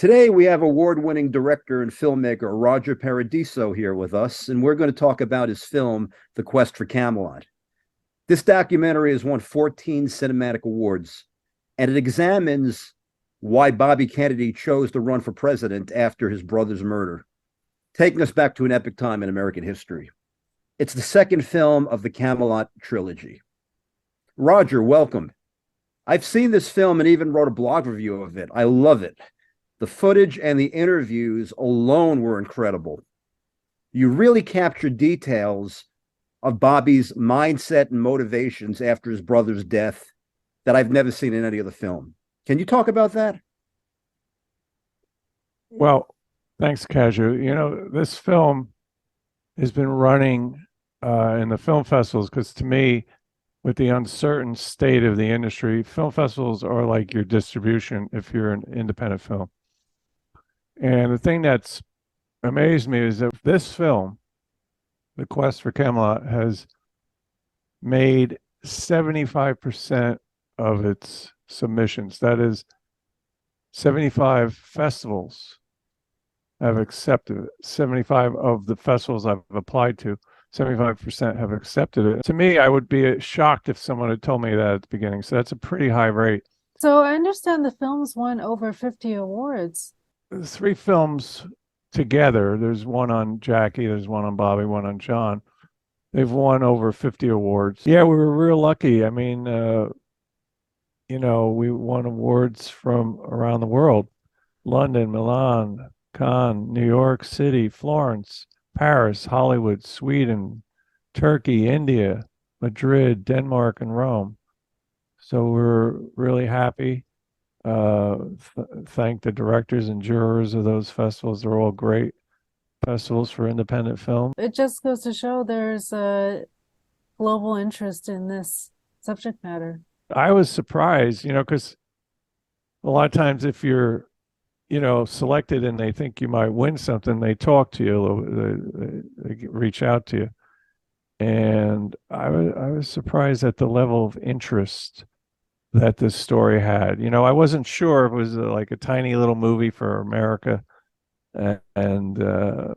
Today, we have award-winning director and filmmaker Roger Paradiso here with us, and we're going to talk about his film, The Quest for Camelot. This documentary has won 14 cinematic awards, and it examines why Bobby Kennedy chose to run for president after his brother's murder, taking us back to an epic time in American history. It's the second film of the Camelot trilogy. Roger, welcome. I've seen this film and even wrote a blog review of it. I love it. The footage and the interviews alone were incredible. You really captured details of Bobby's mindset and motivations after his brother's death that I've never seen in any other film. Can you talk about that? Well, thanks, Kaju. You know, this film has been running in the film festivals because to me, with the uncertain state of the industry, film festivals are like your distribution if you're an independent film. And the thing that's amazed me is that this film, The Quest for Camelot, has made 75% of its submissions. That is, 75 festivals have accepted it. 75 of the festivals I've applied to, 75% have accepted it. To me, I would be shocked if someone had told me that at the beginning. So that's a pretty high rate. So I understand the film's won over 50 awards. The three films together, there's one on Jackie, there's one on Bobby, one on John. They've won over 50 awards. Yeah, we were real lucky. I mean, we won awards from around the world. London, Milan, Cannes, New York City, Florence, Paris, Hollywood, Sweden, Turkey, India, Madrid, Denmark, and Rome. So we're really happy. Thank the directors and jurors of those festivals. They're all great festivals for independent film. It just goes to show there's a global interest in this subject matter. I was surprised, because a lot of times if you're, selected and they think you might win something, they talk to you, they reach out to you. And I was surprised at the level of interest that this story had. I wasn't sure if it was like a tiny little movie for America and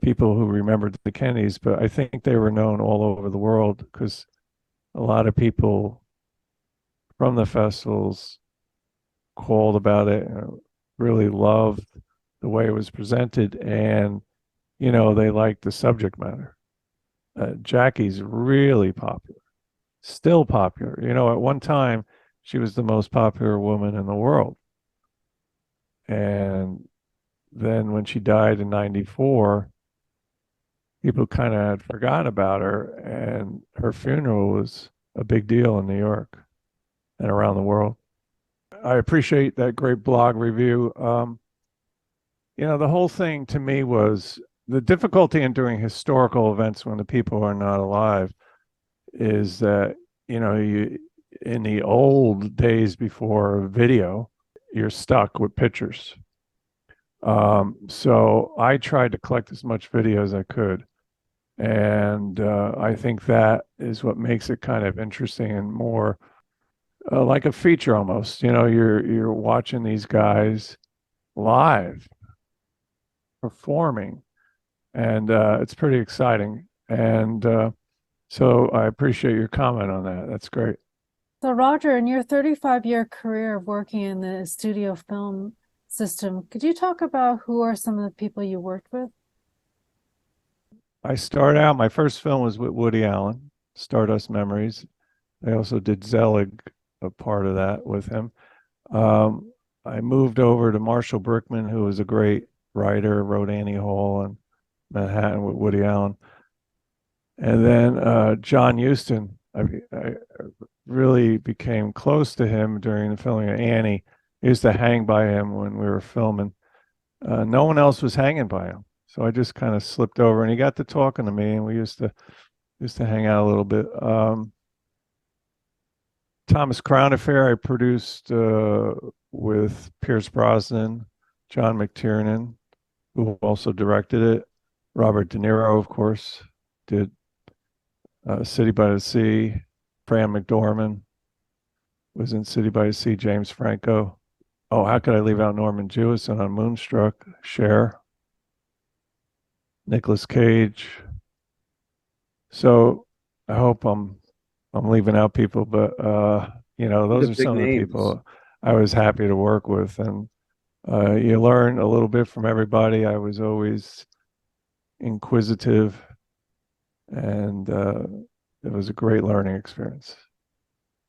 people who remembered the Kennedys, but I think they were known all over the world because a lot of people from the festivals called about it and really loved the way it was presented, and they liked the subject matter. Jackie's really popular, still popular. At one time she was the most popular woman in the world. And then when she died in 94, people kind of had forgotten about her, and her funeral was a big deal in New York and around the world. I appreciate that great blog review. The whole thing to me was the difficulty in doing historical events when the people are not alive is that, you in the old days before video, you're stuck with pictures. So I tried to collect as much video as I could. And I think that is what makes it kind of interesting and more like a feature almost. You're watching these guys live performing, and it's pretty exciting. And so I appreciate your comment on that. That's great. So Roger, in your 35-year career of working in the studio film system, could you talk about who are some of the people you worked with? I started out, my first film was with Woody Allen, Stardust Memories. I also did Zelig, a part of that with him. I moved over to Marshall Brickman, who was a great writer, wrote Annie Hall and Manhattan with Woody Allen. And then John Huston, I really became close to him during the filming of Annie. I used to hang by him when we were filming. No one else was hanging by him. So I just kind of slipped over, and he got to talking to me, and we used to hang out a little bit. Thomas Crown Affair I produced with Pierce Brosnan, John McTiernan, who also directed it. Robert De Niro, of course, did City by the Sea. Fran McDormand was in City by the Sea. James Franco Oh, how could I leave out Norman Jewison on Moonstruck? Cher, Nicolas Cage. So I hope I'm leaving out people, but those The are big some of the names. people I was happy to work with, and you learn a little bit from everybody. I was always inquisitive, and it was a great learning experience.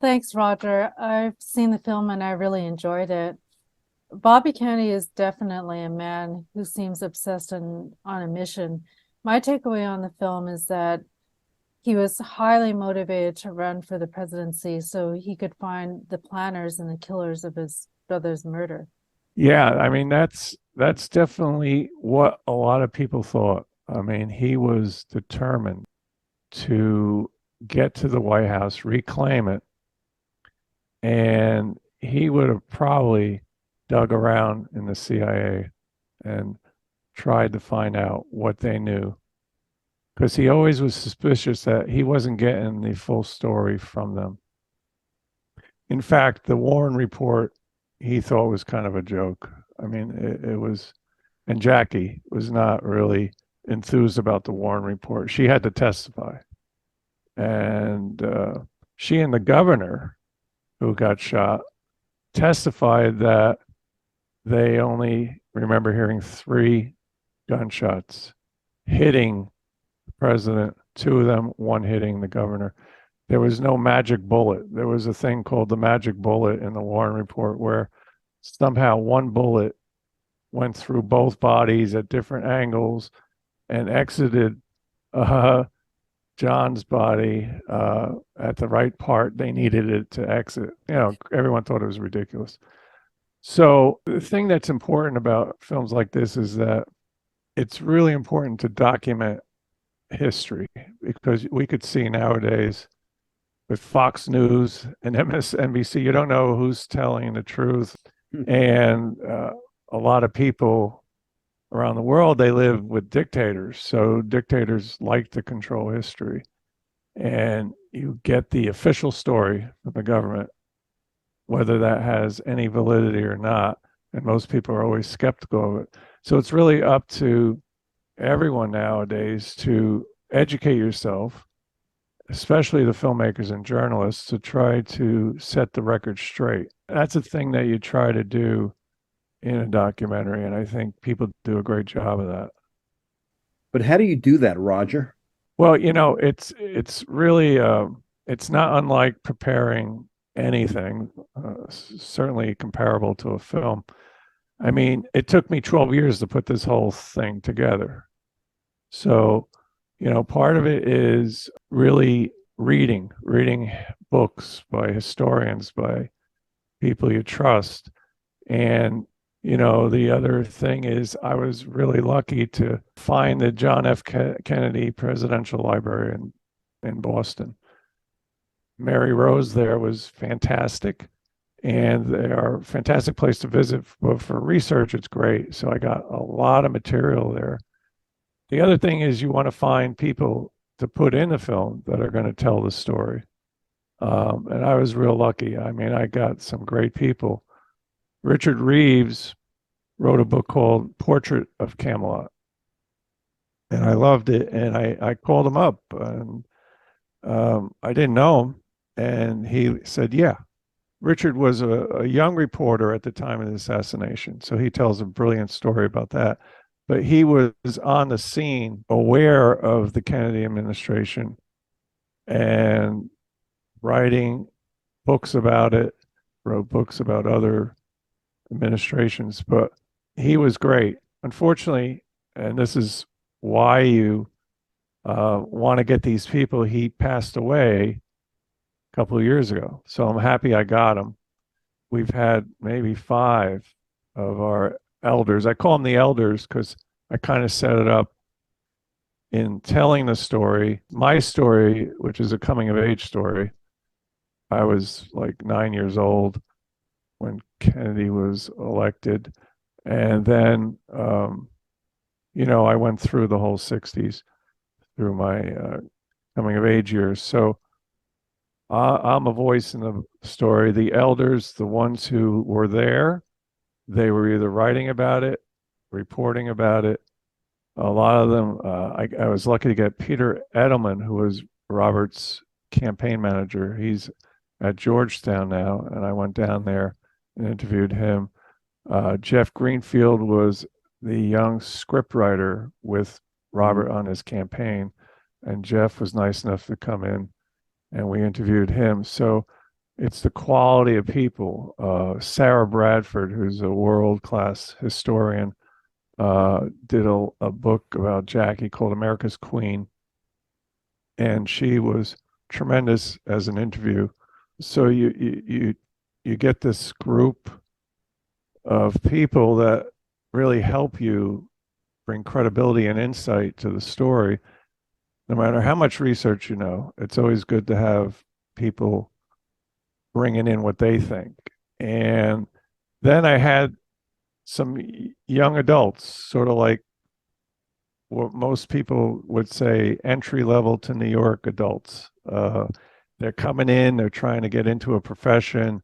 Thanks, Roger. I've seen the film and I really enjoyed it. Bobby Kennedy is definitely a man who seems obsessed and on a mission. My takeaway on the film is that he was highly motivated to run for the presidency so he could find the planners and the killers of his brother's murder. Yeah, I mean that's definitely what a lot of people thought. I mean, he was determined to get to the White House, reclaim it, and he would have probably dug around in the CIA and tried to find out what they knew because he always was suspicious that he wasn't getting the full story from them. In fact, the Warren report he thought was kind of a joke. I mean, it was, and Jackie was not really enthused about the Warren report. She had to testify. And she and the governor who got shot testified that they only remember hearing 3 gunshots hitting the president, 2 of them, one hitting the governor. There was no magic bullet. There was a thing called the magic bullet in the Warren report where somehow one bullet went through both bodies at different angles and exited uh, John's body at the right part they needed it to exit. Everyone thought it was ridiculous. So the thing that's important about films like this is that it's really important to document history because we could see nowadays with Fox News and MSNBC, you don't know who's telling the truth. And a lot of people around the world, they live with dictators. So dictators like to control history. And you get the official story from the government, whether that has any validity or not. And most people are always skeptical of it. So it's really up to everyone nowadays to educate yourself, especially the filmmakers and journalists, to try to set the record straight. That's a thing that you try to do in a documentary, and I think people do a great job of that. But how do you do that, Roger? Well, it's really it's not unlike preparing anything, certainly comparable to a film. I mean, it took me 12 years to put this whole thing together. So, part of it is really reading books by historians, by people you trust. And, the other thing is I was really lucky to find the John F. Kennedy Presidential Library in Boston. Mary Rose there was fantastic. And they are a fantastic place to visit, but for research, it's great. So I got a lot of material there. The other thing is you want to find people to put in the film that are going to tell the story. And I was real lucky. I mean, I got some great people. Richard Reeves wrote a book called Portrait of Camelot. And I loved it. And I called him up and I didn't know him. And he said, yeah. Richard was a young reporter at the time of the assassination. So he tells a brilliant story about that. But he was on the scene, aware of the Kennedy administration and writing books about it, wrote books about other administrations. But he was great. Unfortunately, and this is why you want to get these people, he passed away a couple of years ago. So I'm happy I got him. We've had maybe 5 of our elders. I call them the elders because I kind of set it up in telling the story. My story, which is a coming of age story, I was like 9 years old when Kennedy was elected. And then, I went through the whole 60s through my coming of age years. So I'm a voice in the story. The elders, the ones who were there, they were either writing about it, reporting about it. A lot of them, I was lucky to get Peter Edelman, who was Robert's campaign manager. He's at Georgetown now, and I went down there and interviewed him. Jeff Greenfield was the young scriptwriter with Robert on his campaign, and Jeff was nice enough to come in, and we interviewed him. So it's the quality of people. Sarah Bradford, who's a world-class historian, did a book about Jackie called America's Queen, and she was tremendous as an interview. So you get this group of people that really help you bring credibility and insight to the story. No matter how much research you know, it's always good to have people bringing in what they think. And then I had some young adults, sort of like what most people would say entry level to New York adults. They're coming in, they're trying to get into a profession,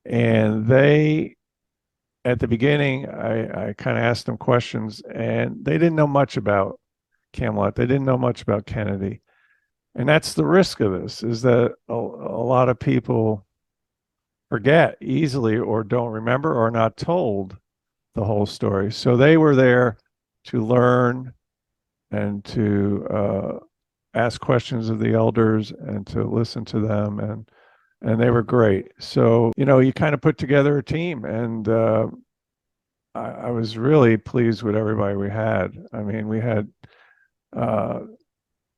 and at the beginning, I kind of asked them questions, and they didn't know much about Camelot. They didn't know much about Kennedy. And that's the risk of this, is that a lot of people forget easily or don't remember or are not told the whole story. So they were there to learn and to ask questions of the elders and to listen to them, and they were great. So you kind of put together a team, and I was really pleased with everybody we had. I mean, we had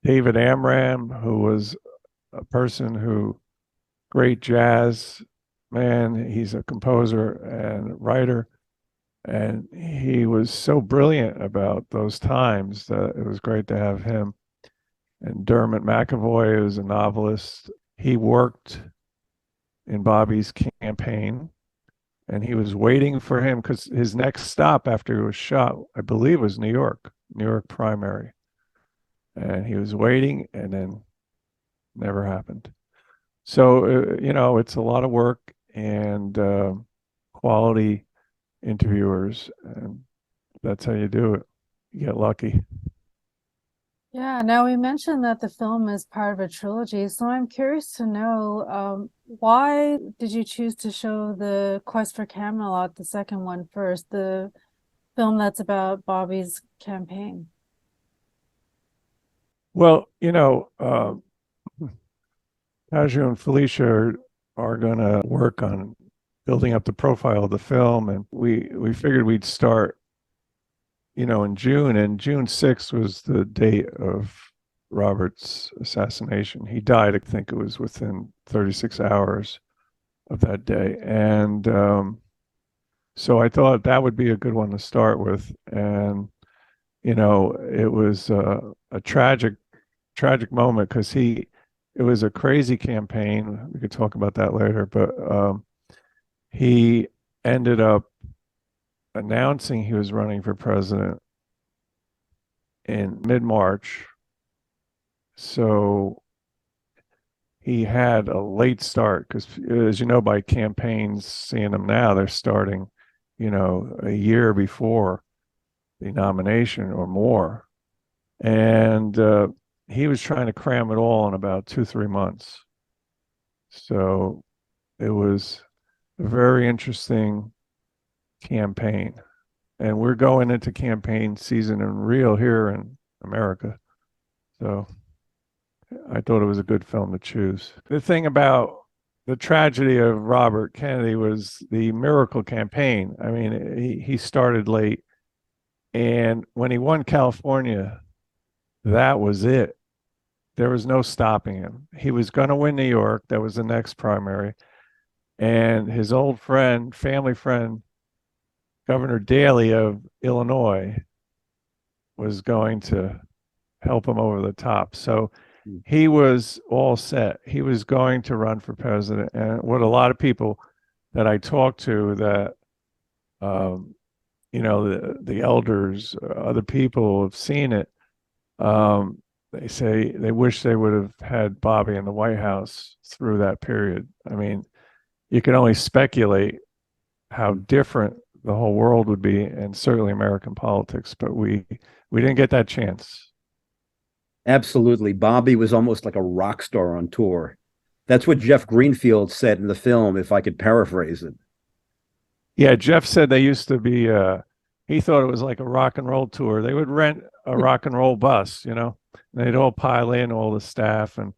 David Amram, who was a person who great jazz man. He's a composer and writer. And he was so brilliant about those times that it was great to have him. And Dermot McAvoy, who's a novelist, he worked in Bobby's campaign, and he was waiting for him because his next stop after he was shot, I believe, was New York primary. And he was waiting, and then never happened. So, it's a lot of work and quality interviewers, and that's how you do it. You get lucky. Yeah, now we mentioned that the film is part of a trilogy, so I'm curious to know why did you choose to show the Quest for Camelot, the second one first, the film that's about Bobby's campaign? Well, Tajio and Felicia are going to work on building up the profile of the film, and we figured we'd start in June, and June 6th was the date of Robert's assassination. He died, I think it was within 36 hours of that day. And so I thought that would be a good one to start with. And, it was a tragic moment because it was a crazy campaign. We could talk about that later, but he ended up announcing he was running for president in mid-March. So he had a late start because, as you know, by campaigns, seeing them now, they're starting, a year before the nomination or more. And he was trying to cram it all in about 2-3 months. So it was a very interesting campaign. And we're going into campaign season in real here in America. So I thought it was a good film to choose. The thing about the tragedy of Robert Kennedy was the miracle campaign. I mean, he started late, and when he won California, that was it. There was no stopping him. He was going to win New York. That was the next primary. And his old friend, family friend, Governor Daley of Illinois, was going to help him over the top. So he was all set. He was going to run for president. And what a lot of people that I talked to that, the elders, other people have seen it. They say they wish they would have had Bobby in the White House through that period. I mean, you can only speculate how different the whole world would be, and certainly American politics. But we didn't get that chance. Absolutely. Bobby was almost like a rock star on tour. That's what Jeff Greenfield said in the film, if I could paraphrase it. Yeah, Jeff said they used to be. He thought it was like a rock and roll tour. They would rent a rock and roll bus, you know. And they'd all pile in, all the staff, and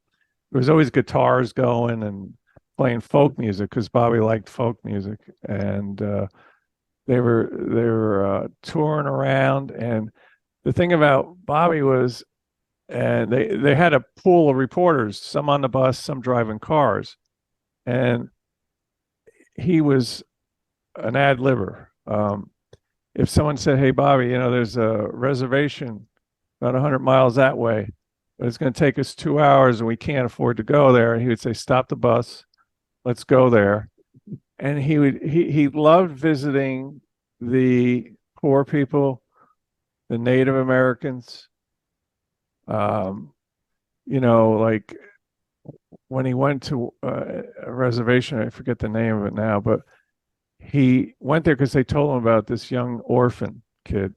there was always guitars going and playing folk music because Bobby liked folk music, and they were touring around. And the thing about Bobby was, and they had a pool of reporters, some on the bus, some driving cars, and he was an ad libber. If someone said, "Hey, Bobby, you know, there's a reservation about 100 miles that way, but it's going to take us 2 hours and we can't afford to go there," and he would say, "Stop the bus, let's go there." And he loved visiting the poor people, the Native Americans. Um, you know, like when he went to a reservation, I forget the name of it now, but he went there because they told him about this young orphan kid.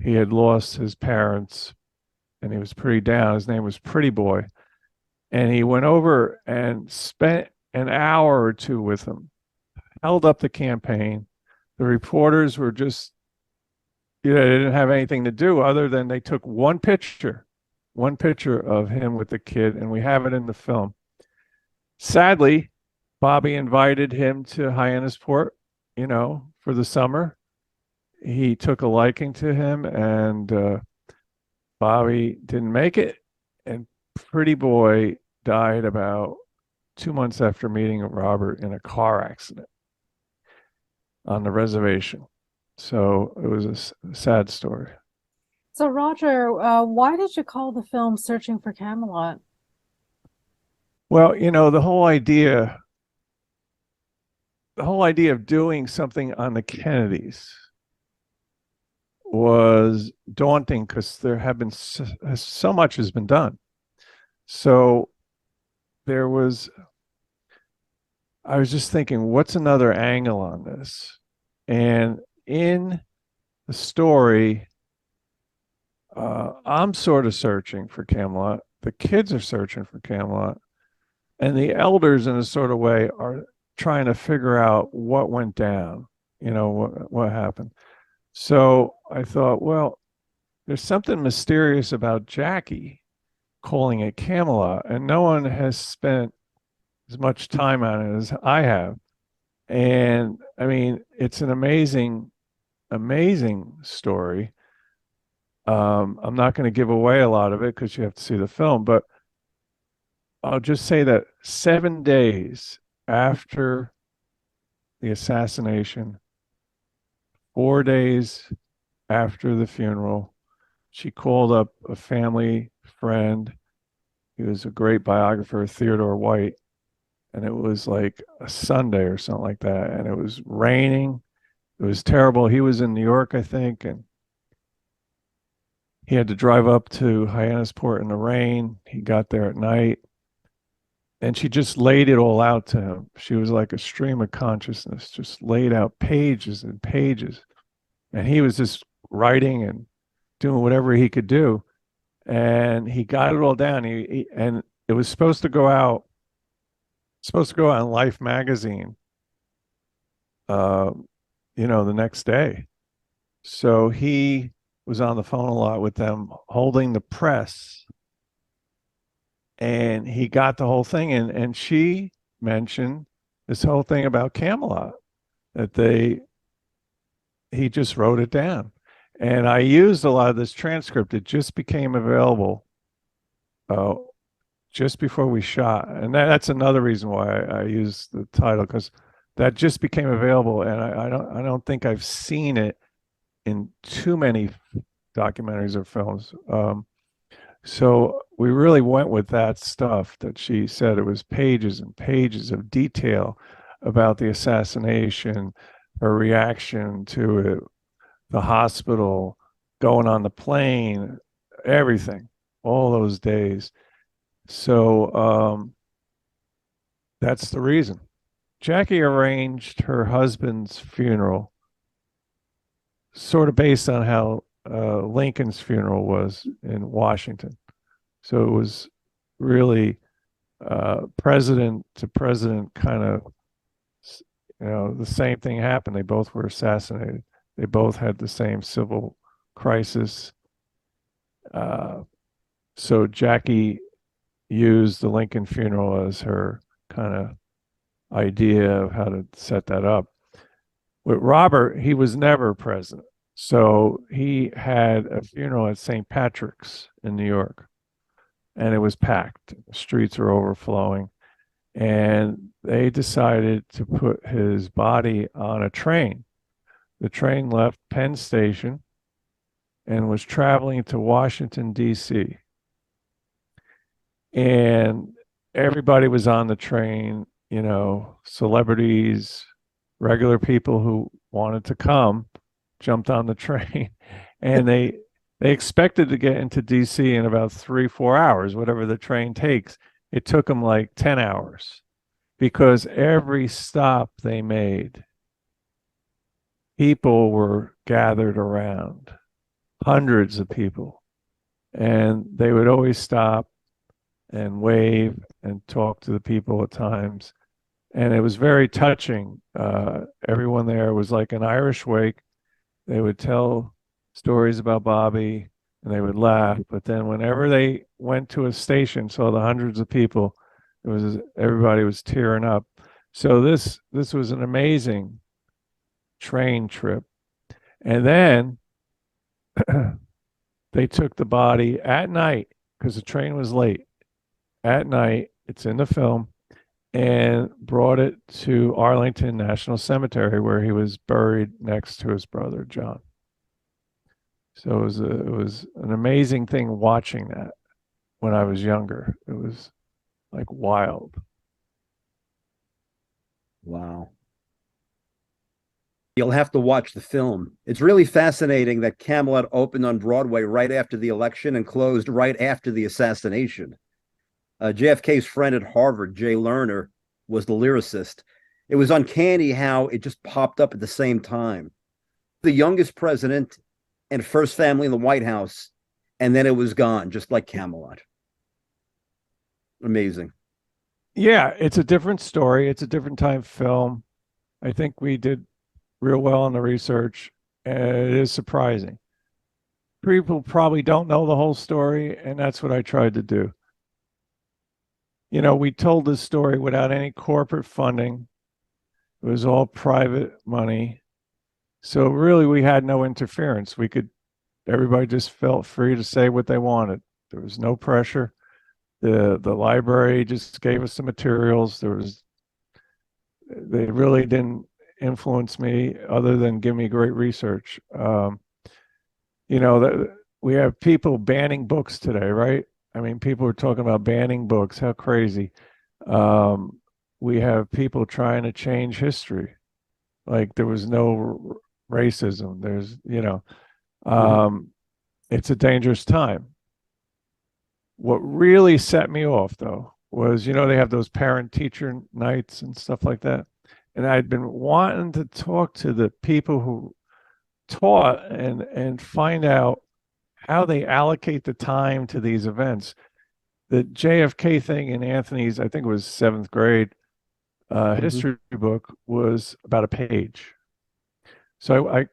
He had lost his parents and he was pretty down. His name was Pretty Boy. And he went over and spent an hour or two with him, held up the campaign. The reporters were just, you know, they didn't have anything to do other than they took one picture of him with the kid, and we have it in the film. Sadly, Bobby invited him to Hyannisport, you know, for the summer. He took a liking to him, and Bobby didn't make it. And Pretty Boy died about 2 months after meeting Robert in a car accident on the reservation. So it was a sad story. So, Roger, why did you call the film Searching for Camelot? Well, you know, the whole idea of doing something on the Kennedys was daunting because there have been so much has been done. So I was just thinking, what's another angle on this? And in the story, I'm sort of searching for Camelot. The kids are searching for Camelot. And the elders, in a sort of way, are trying to figure out what went down, you know, what happened. So I thought, well, there's something mysterious about Jackie calling it Camelot, and no one has spent as much time on it as I have. And I mean, it's an amazing, amazing story. I'm not going to give away a lot of it because you have to see the film, but I'll just say that 7 days after the assassination, 4 days after the funeral, she called up a family friend. He was a great biographer, Theodore White, and it was like a Sunday or something like that. And it was raining. It was terrible. He was in New York, I think, and he had to drive up to Hyannisport in the rain. He got there at night. And she just laid it all out to him. She was like a stream of consciousness, just laid out pages and pages. And he was just writing and doing whatever he could do. And he got it all down. And it was supposed to go out in Life magazine, uh, you know, the next day. So he was on the phone a lot with them, holding the press, and he got the whole thing. And she mentioned this whole thing about Camelot, that he just wrote it down. And I used a lot of this transcript. It just became available just before we shot. And that's another reason why I used the title, because that just became available. And I don't think I've seen it in too many documentaries or films. So we really went with that stuff that she said. It was pages and pages of detail about the assassination, her reaction to it, the hospital, going on the plane, everything, all those days. So that's the reason. Jackie arranged her husband's funeral sort of based on how Lincoln's funeral was in Washington. So it was really president to president kind of, the same thing happened. They both were assassinated. They both had the same civil crisis. So Jackie used the Lincoln funeral as her kind of idea of how to set that up. With Robert, he was never president. So he had a funeral at St. Patrick's in New York, and it was packed. The streets were overflowing. And they decided to put his body on a train. The train left Penn Station and was traveling to Washington, D.C. And everybody was on the train, celebrities, regular people who wanted to come, jumped on the train, and they expected to get into DC in about 3-4 hours, whatever the train takes. It took them like 10 hours because every stop they made, people were gathered around, hundreds of people, and they would always stop and wave and talk to the people at times. And it was very touching. Everyone there was like an Irish wake. They would tell stories about Bobby and they would laugh. But then whenever they went to a station, saw the hundreds of people, everybody was tearing up. So this was an amazing train trip. And then they took the body at night because the train was late. At night, it's in the film, and brought it to Arlington National Cemetery where he was buried next to his brother John. So it was an amazing thing watching that when I was younger. It was like wild. Wow. You'll have to watch the film. It's really fascinating that Camelot opened on Broadway right after the election and closed right after the assassination. JFK's friend at Harvard, Jay Lerner, was the lyricist. It was uncanny how it just popped up at the same time. The youngest president and first family in the White House, and then it was gone, just like Camelot. Amazing. Yeah, it's a different story. It's a different time film. I think we did real well on the research, and it is surprising. People probably don't know the whole story, and that's what I tried to do. We told this story without any corporate funding. It was all private money. So really we had no interference. Everybody just felt free to say what they wanted. There was no pressure. The library just gave us the materials. They really didn't influence me other than give me great research. That we have people banning books today, right? I mean, people are talking about banning books. How crazy. We have people trying to change history. Like there was no racism. It's a dangerous time. What really set me off, though, was, they have those parent-teacher nights and stuff like that. And I'd been wanting to talk to the people who taught and find out how they allocate the time to these events. The JFK thing in Anthony's, I think it was 7th grade, history book was about a page. So I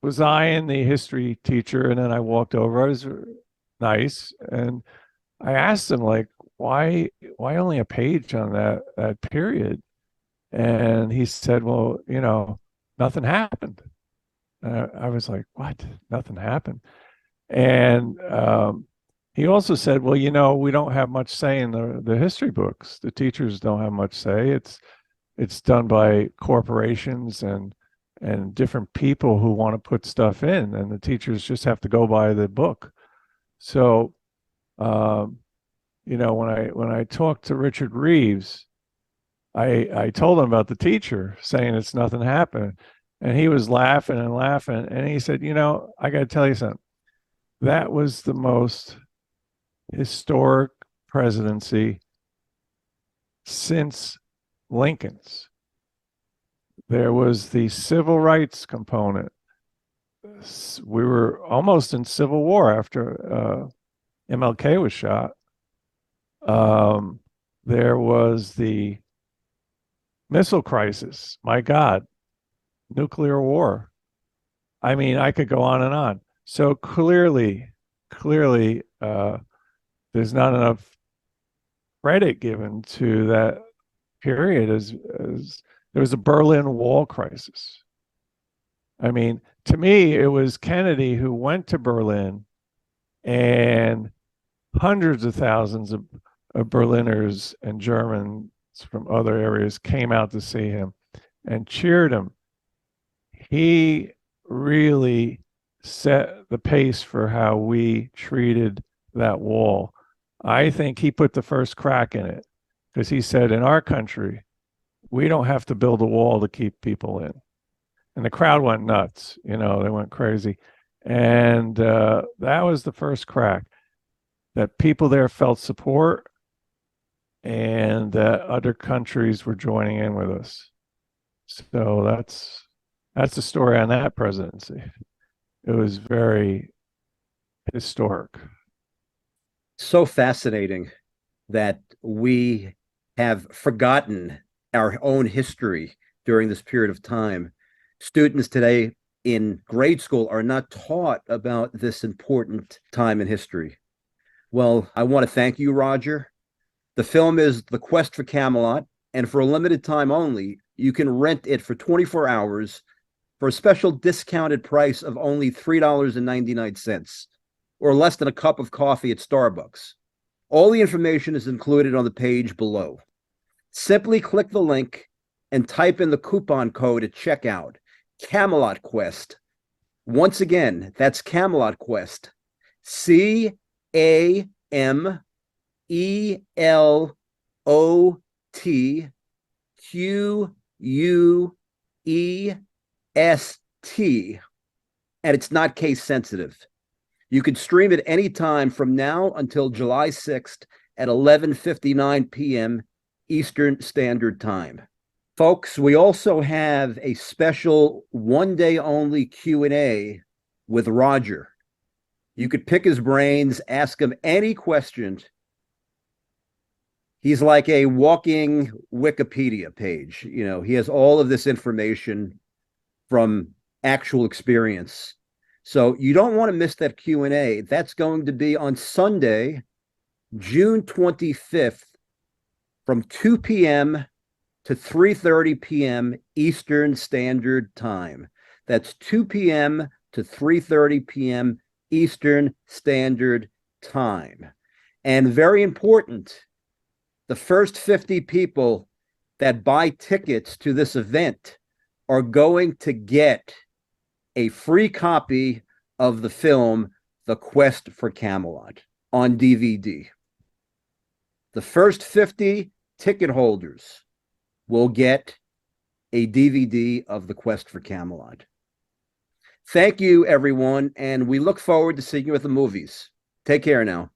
was eyeing the history teacher, and then I walked over. I was nice, and I asked him, like, why only a page on that period? And he said, well, nothing happened. I was like, what? Nothing happened. And he also said, well, we don't have much say in the history books. The teachers don't have much say. It's done by corporations and different people who want to put stuff in, and the teachers just have to go by the book. So, when I talked to Richard Reeves, I told him about the teacher saying it's nothing happened, and he was laughing and laughing, and he said, I got to tell you something. That was the most historic presidency since Lincoln's. There was the civil rights component. we were almost in civil war after MLK was shot. There was the missile crisis. My God, nuclear war. I mean, I could go on and on. So clearly, there's not enough credit given to that period as there was a Berlin Wall crisis. I mean, to me, it was Kennedy who went to Berlin, and hundreds of thousands of Berliners and Germans from other areas came out to see him and cheered him. He really set the pace for how we treated that wall. I think he put the first crack in it, because he said, in our country, we don't have to build a wall to keep people in. And the crowd went nuts, they went crazy. And that was the first crack, that people there felt support and that other countries were joining in with us. So that's the story on that presidency. It was very historic. So fascinating that we have forgotten our own history during this period of time. Students today in grade school are not taught about this important time in history. Well, I want to thank you, Roger. The film is The Quest for Camelot, and for a limited time only, you can rent it for 24 hours for a special discounted price of only $3.99, or less than a cup of coffee at Starbucks. All the information is included on the page below. Simply click the link and type in the coupon code at checkout, Camelot Quest. Once again, that's Camelot Quest. CAMELOTQUEST. And it's not case sensitive. You can stream it anytime from now until July 6th at 11:59 p.m. Eastern Standard Time. Folks, we also have a special one-day only Q&A with Roger. You could pick his brains, ask him any question. He's like a walking Wikipedia page. He has all of this information from actual experience. So you don't want to miss that Q&A. That's going to be on Sunday, June 25th from 2 p.m. to 3:30 p.m. Eastern Standard Time. That's 2 p.m. to 3:30 p.m. Eastern Standard Time. And very important, the first 50 people that buy tickets to this event are going to get a free copy of the film The Quest for Camelot on DVD. The first 50 ticket holders will get a DVD of The Quest for Camelot. Thank you, everyone, and we look forward to seeing you at the movies. Take care now.